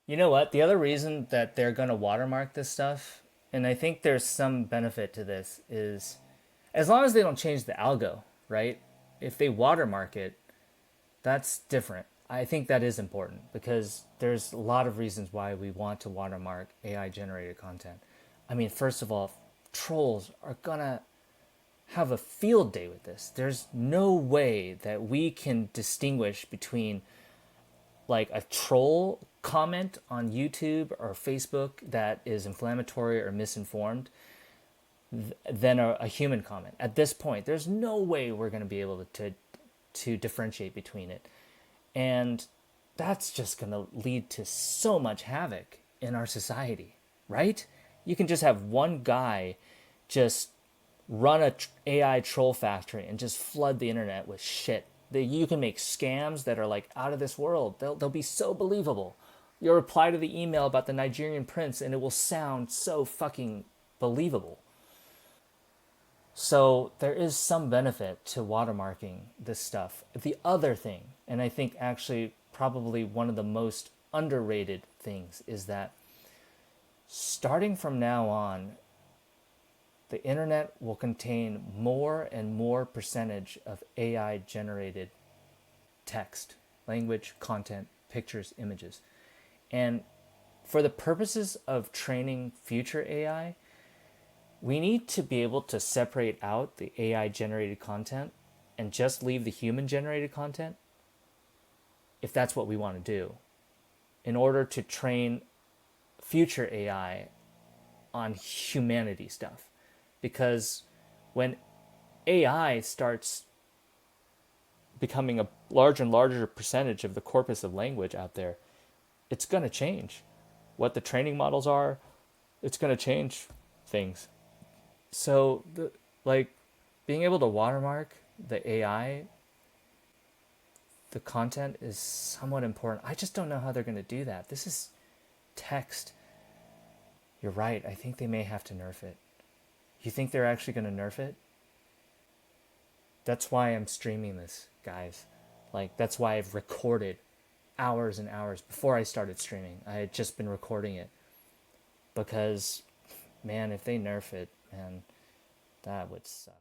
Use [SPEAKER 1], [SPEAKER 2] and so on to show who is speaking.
[SPEAKER 1] You know what? The other reason that they're going to watermark this stuff, and I think there's some benefit to this, is as long as they don't change the algo, right? If they watermark it, that's different. I think that is important because there's a lot of reasons why we want to watermark AI generated content. I mean, first of all, trolls are gonna have a field day with this. There's no way that we can distinguish between like a troll comment on YouTube or Facebook that is inflammatory or misinformed than a human comment. At this point, there's no way we're going to be able to differentiate between it. And that's just going to lead to so much havoc in our society, right? You can just have one guy just run a AI troll factory and just flood the internet with shit. You can make scams that are like out of this world. They'll be so believable. You'll reply to the email about the Nigerian prince and it will sound so fucking believable. So there is some benefit to watermarking this stuff. The other thing, and I think actually probably one of the most underrated things, is that starting from now on, the internet will contain more and more percentage of AI generated text, language, content, pictures, images. And for the purposes of training future AI, we need to be able to separate out the AI generated content and just leave the human generated content if that's what we want to do in order to train future AI on humanity stuff. Because when AI starts becoming a larger and larger percentage of the corpus of language out there, it's going to change what the training models are. It's going to change things. So, like, being able to watermark the AI, the content is somewhat important. I just don't know how they're going to do that. This is text. You're right. I think they may have to nerf it. You think they're actually going to nerf it? That's why I'm streaming this, guys. Like, that's why I've recorded hours and hours before I started streaming. I had just been recording it because, man, if they nerf it, man, that would suck.